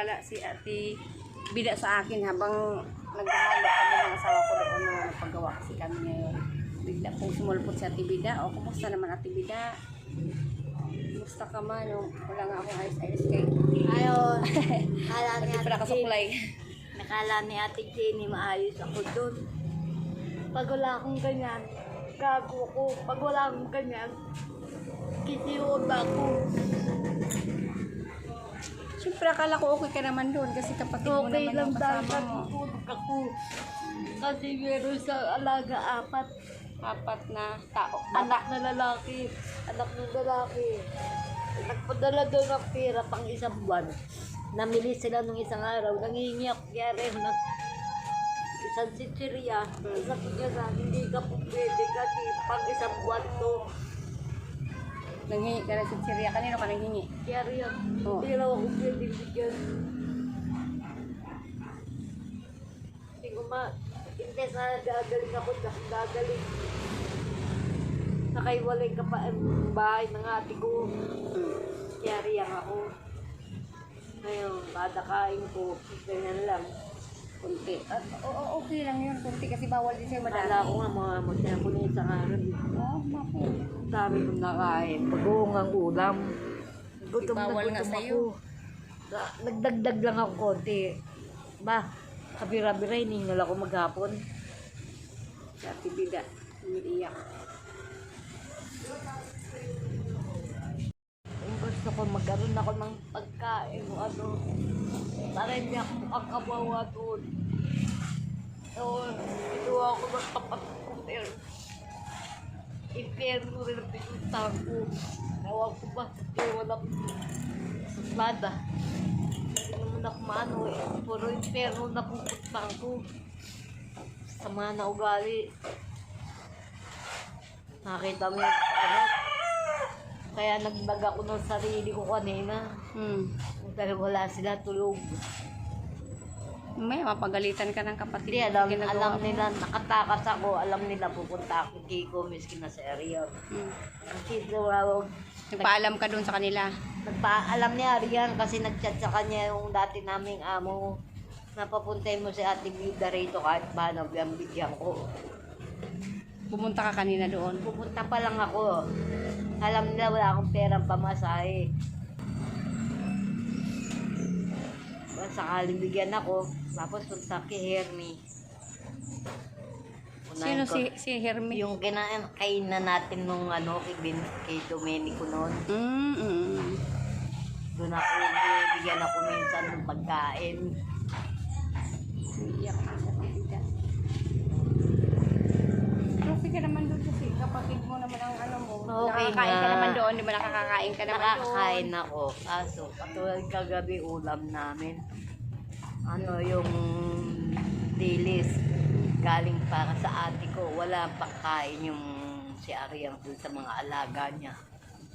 pala si Ate Bida sa akin habang naghahalo kami ng asawa ko doon na nagpagawa kasi kami ngayon. Bigla pong sumulpot si Ate Bida. O, kumusta naman Ate Bida? Kumusta ka man? No? Wala nga akong ayos-ayos kay. Ayun. Kala ni Pati pala Ate kasuklay. Nakala ni Ate Jenny maayos ako doon. Pag wala akong ganyan, gago ko. Pag wala akong ganyan, kisiwag ako. Siyempre, akala ko okay ka naman doon kasi kapatid mo Okay naman lang yung dahil kasama mo. natutulog ako. Kasi meron sa alaga Apat na tao. anak na lalaki. Anak ng lalaki. Nagpadala doon ng pera pang isang buwan. Namili sila nung isang araw. Nangihingi ako kaya rin ng isang sitsirya. Sabi niya na, hindi ka po pwede kasi pang isang buwan to. Nanghingi ka na sa Syria. Kanino ka nanghingi? Kaya rin, Oo. hindi raw ako pwede bigyan. Hindi ko hindi sana gagaling ako, gagaling. Nakaiwalay ka pa ang bahay ng ate ko. Kaya riyan ako. Ngayon, kada kain ko, ganyan lang. Kunti. At, okay lang yun. Kunti kasi bawal din sa'yo madami. Akala ko nga mga magkaya ko na isang araw. Oh, naku. Dami kong nakain. Pag-uong ang ulam. Gutom na Bawal nga gutom sa'yo. ako. Nagdagdag lang ako konti. Ba, kabira-bira, hiningal ako maghapon. Si Ate Bida. Umiiyak. Kung gusto ko magkaroon ako ng pagkain o ano, para hindi ako makakawawa doon. So, ito ako ng kapatid ko, pero impyerno rin ang pinuntahan ko. Ewan ko ba, walang susmada. Hindi naman ako maano eh. Puro impyerno na pupuntahan ko. Sama na ugali. Nakita mo yung ano, kaya nagdag ako ng sarili ko kanina. Dahil wala sila tulog. May mapagalitan ka ng kapatid. Hindi, mo. Ginagawa alam mo. nila, nakatakas ako, alam nila pupunta ako Kiko, miskin na sa area. Kasi tawag, Nagpaalam ka doon sa kanila. nagpaalam ni Arian kasi nagchat sa kanya yung dati naming amo na papuntay mo si Ate Bida rito kahit ba bigyan ko. Pumunta ka kanina doon. Pupunta pa lang ako. Alam nila wala akong perang pamasahe. Sakaling bigyan ako, tapos punta kay Hermie. Sino si Hermie? Yung kainan natin nung ano, kay Domenico noon. Doon ako, bigyan ako minsan ng pagkain. Umiiyak ka sa Ate Bida. Okay ka naman doon kasi kapatid mo naman ang ano mo. Okay Nakakain ka na. naman doon, di ba nakakakain ka naman doon? Nakakain ako. Kaso, katulad kagabi ulam namin. Ano yung dilis. Galing para sa ate ko. Wala pang kain yung si Ariang dun sa mga alaga niya.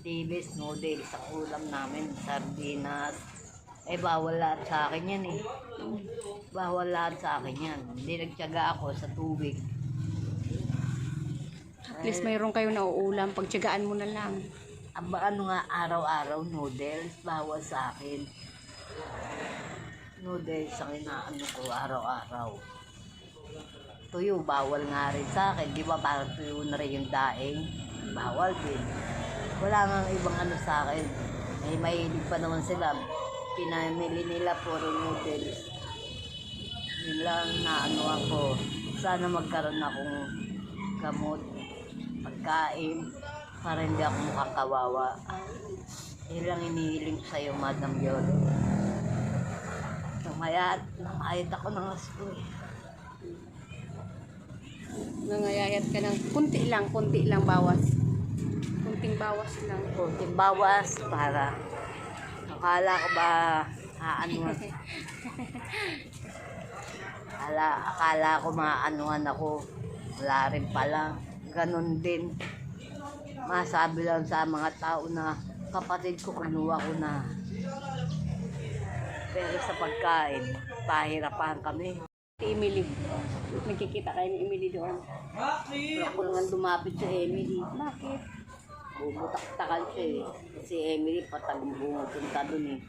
Dilis, noodles, ang ulam namin. Sardinas. Eh, bawal lahat sa akin yan eh. Bawal lahat sa akin yan. Hindi nagtiyaga ako sa tubig. At least mayroon kayo na uulam. Pagtiyagaan mo na lang. Ano nga, araw-araw noodles, bawal sa akin. Noodles ang inaano ko araw-araw. Tuyo, bawal nga rin sa akin. Di ba parang tuyo na rin yung daing? Bawal din. Wala nga ibang ano sa akin. Eh, mahilig pa naman sila. Pinamili nila puro noodles. Yun lang na ano ako. Sana magkaroon akong gamot, pagkain, para hindi ako makakawawa. Yun lang inihiling ko sa'yo, Madam Yod. Namayat ako ng asko eh. Nangayayat ka ng kunti lang bawas. Kunting bawas lang. Kunting bawas para akala ko ba aanuhan. Akala ko maanuhan ako. Wala rin pala. Ganon din. Masabi lang sa mga tao na kapatid ko kinuha ko na. Pero sa pagkain, pahirapan kami. Si Emily. Nagkikita kayo ni Emily doon. Pero ako naman lumapit sa Emily. Bakit? Bubutak-takan siya eh. Si Emily patag bumupunta dun eh.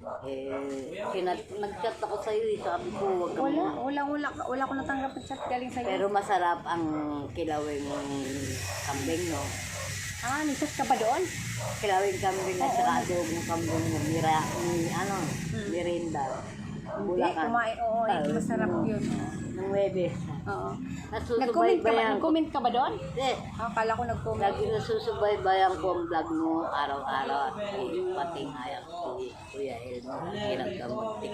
Nag-chat ako sa'yo eh. Sabi ko, wag ka Wala ko natanggap ng chat galing sa'yo. Pero masarap ang kilawing kambing, no? Nisat ka ba doon? Kilawing kambing at saka adobong kambing mo. Mirinda. Bulacan. Kumain, oo, masarap yun. Ng Webes. Oo. Nasusubaybayan ko. Nag-comment ka ba doon? Hindi. Akala ko nag-comment. Lagi nasusubaybayan ko ang vlog mo araw-araw at pati nga yan si Kuya Elmo. Hirap ka muntik.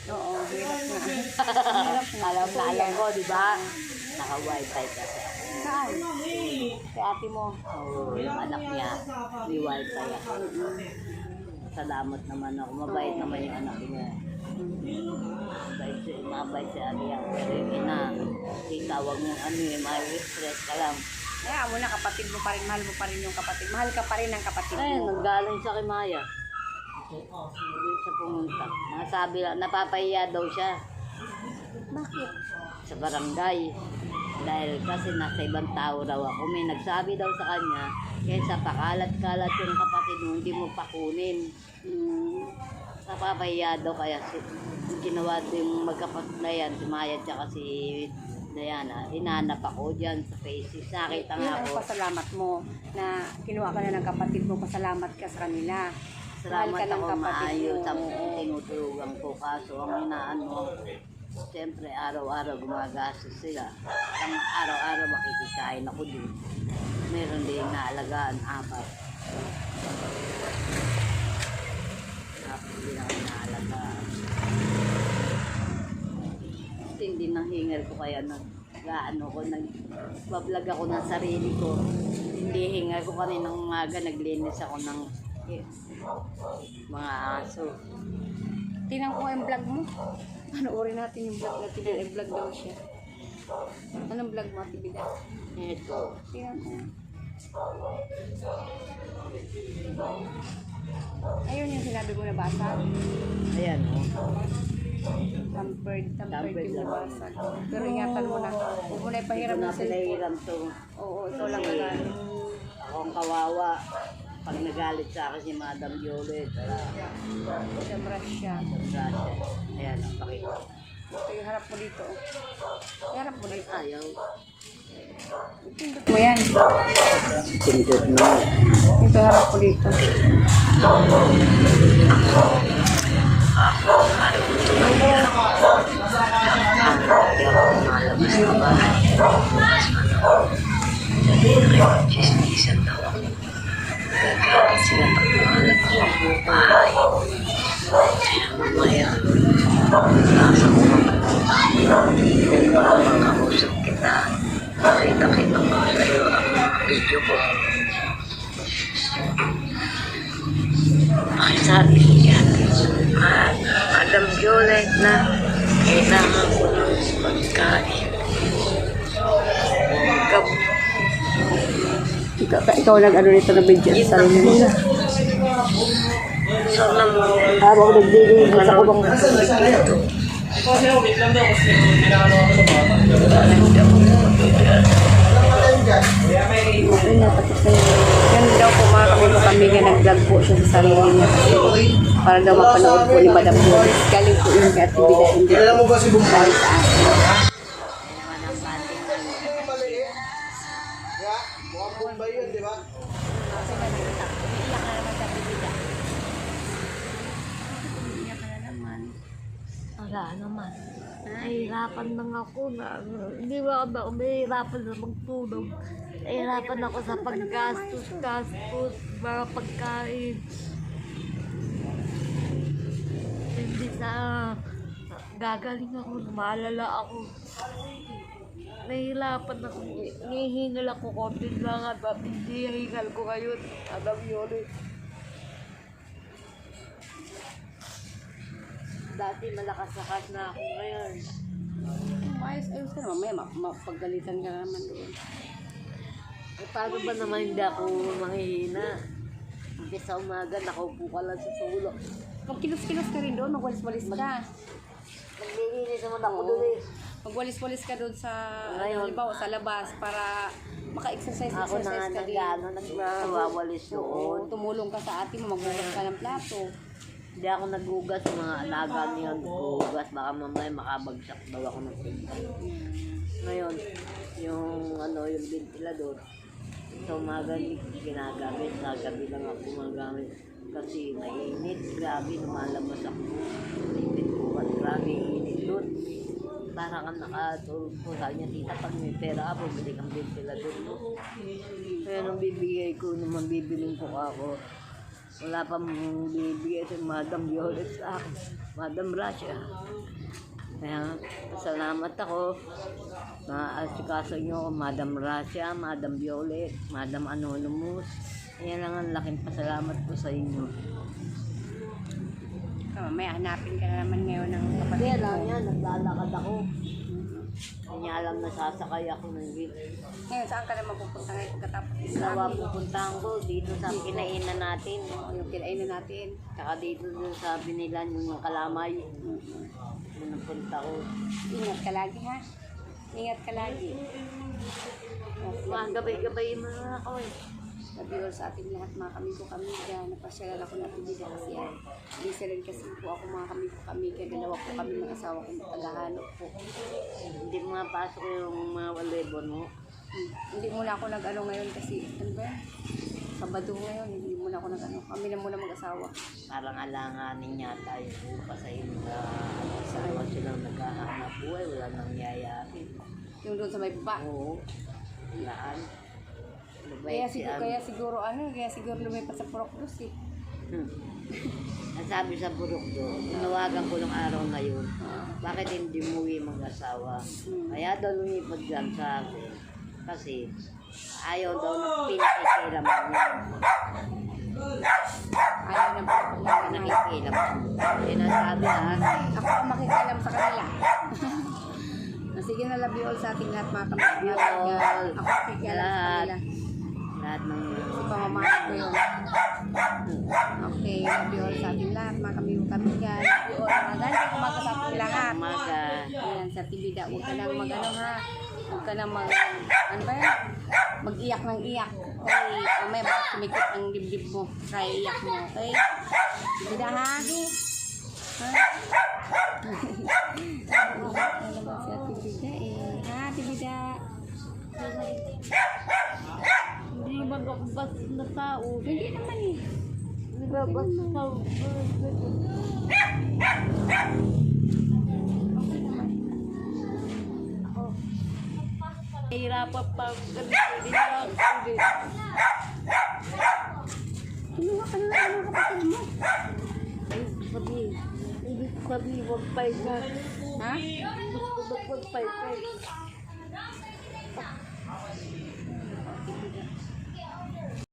Oo, hirap nga. Alam na alam ko, di ba? Naka-wifi kasi. Saan? Si ate mo. Oo, yung anak niya. May wifi ako. Salamat naman ako. Mabait naman yung anak niya. Mabait si ate yan. Pero yung ina, tawag mo stress ka lang. Kaya mo na, kapatid mo pa rin, mahal mo pa rin yung kapatid. Mahal ka pa rin ng kapatid Ay, mo. nanggaling sa kay Maya. Doon siya pumunta. Nasabi lang, napapahiya daw siya Bakit? sa barangay. Dahil kasi nasa ibang tao raw ako. May nagsabi daw sa kanya, kaysa pakalat-kalat yung kapatid mo, hindi mo pakunin. Napapahiya daw kaya ginawa yung magkapatid na yan, si Maya at si Diana. Hinanap ako dyan sa faces. Nakita nga Yun ako. ang pasalamat mo na kinuha ka na ng kapatid mo. Pasalamat ka sa kanila. Salamat Mahal ka ng ako kapatid maayos mo. ang tinutulugan ko. Kaso ang inaano, siyempre araw-araw gumagastos sila. Ang araw-araw makikikain ako din. Meron din naalagaan, 4. Tapos din ako naalagaan. Hindi nang hingal ko kaya nag-vlog ako ng sarili ko. Hindi hingal ko kaninang umaga, naglinis ako ng mga aso. Tingnan ko yung vlog mo. Panoorin natin yung vlog natin. Yung vlog daw siya. Anong vlog mo, Ate Bida? Ito. Tingnan ko. Ayun yung sinabi mo na basag. Ayan, oh. Tampered Tampered yung lang. basag. Pero ingatan mo na. Huwag mo na ipahiram Ito ng na cellphone. pinahiram to. Oo, ikaw lang nagalit. Ako ang kawawa. Pag nagalit sa akin si Madam Violet, Damras siya. Russia. Ayan, pakita. Ito yung harap mo dito. Harap mo dito. Ayaw. Pindot mo yan. Pindot mo. Ito harap mo dito. Makausap kita, makita-kita ko sa'yo ang video ko. Pakisabi niya, Madam Violet na kailangan ko ng pagkain. Ikaw nag-ano nito na video sa sarili mo. So, naman, Habang nagbibigay sa kubang Ayun na, tapos na yun. Yan daw po mga kami nag-vlog po siya sa sarili niya kasi para daw mapanood po ni Madam Flores. Galing po yung kay Activida hindi Kilala mo ba si Bumbay? sa akin. Yeah, mukhang Bumbay yun, di ba? Wala naman. Nahihirapan lang ako na, hindi ba ako nahihirapan na magtulog. Nahihirapan ako sa paggastos, mga pagkain. Hindi sa gagaling ako, maalala ako. Nahihirapan ako, nihingal ako konti lang at hindi hingal ko ngayon. Adam Yoli. Dati malakas-lakas na ako ngayon. Ayos ka naman. Mamaya mapagalitan ka naman doon. Eh, paano ba naman hindi ako manghihina? Hindi sa umaga, nakaupo ka lang sa sulok. Pag kilos-kilos ka rin doon, magwalis-walis ka. Naglilinis naman ako doon eh. Magwalis-walis ka doon sa, Ngayon. halimbawa, sa labas para maka-exercise Ako na ka din. nag-wawalis Oo, doon. tumulong ka sa ate mo, magbukas ka ng plato. Hindi ako nagugas, mga alaga niya nagugas. Baka mamaya makabagsak daw ako ng pinto. Ngayon, yung yung ventilador, sa umaga hindi ko ginagamit. Sa gabi lang ako gumagamit. Kasi mainit, grabe, lumalabas ako. Limit ko at grabe init doon. Para kang nakatulog ko. Sabi niya, tita, pag may pera ako, bili kang ventilador mo. Kaya nung bibigay ko, nung mabibiling ko ako, wala pa mong bibigay si Madam Violet sa akin. Madam Russia. Kaya salamat ako. Naasikaso niyo ako, Madam Russia, Madam Violet, Madam Anonymous. Yan lang ang laking pasalamat ko sa inyo. May hanapin ka na naman ngayon ng Hindi, kapatid alam mo. niya, naglalakad ako. Hindi niya alam na sasakay ako ng jeep. Ngayon, saan ka naman pupunta ngayon pagkatapos Dalawa pupuntahan ko dito sa kinainan natin. Yung kinainan natin. Tsaka dito dun sa binilan yung kalamay. Doon napunta ko. Ingat ka lagi, ha? Ingat ka lagi. Mga gabay-gabay mo na ako eh. Nabiol sa ating lahat mga kamigo-kamiga. Napasyalan ako na tibida kasi yan. Bisa rin kasi po ako mga kamigo-kamiga. Dalawa po kami ng asawa kong tagahanap po. Hindi mo nga pasok yung mga walebon mo. Hindi muna ako nag-ano ngayon kasi, ano ba yan? Sabado ngayon, hindi muna ako nag-ano. Kami na muna mag-asawa. Parang alanganin yata yung buka sa inyo na asawa silang naghahanap buhay. Wala nang yayakin. Yung doon sa may baba. Oo. Laan. Kaya siguro lumipat sa Purokdos eh. Ang sabi sa burok do, tinawagan ko ng araw na yun, bakit hindi umuwi mag-asawa? Kaya daw lumipat dyan sa akin. Kasi ayaw daw ng pinakikilaman niya. Ayaw na po. Nakikilaman. Yan ang sabi ha. Ako ang makikialam sa kanila. Sige na, love you all sa ating lahat mga kamigo. Ako makikialam sa kanila. Lahat ng Si pamamahan ko yun. Okay, love you all sa ating lahat mga kamigo-kamiga. Love you all. Magandang umaga sa ating lahat. umaga. Ayan, sa Tibida, huwag ka nang mag-ano ha. Huwag ka nang ano ba yan? Mag-iyak ng iyak. Okay, may baka sumikot ang dibdib mo. Kaya iyak mo, okay? Tibida ha? Ha? Ano naman sa Tibida eh. Ha, Tibida? Hindi mag-abas na tao. Hindi naman eh. Nag-abas na tao. Nahirapan pa. Hindi na lang. Tulungan ka na lang ng kapatid mo. Ibig sabihin, huwag pa isa. Ha? Gusto ko huwag pa isa. Tibida.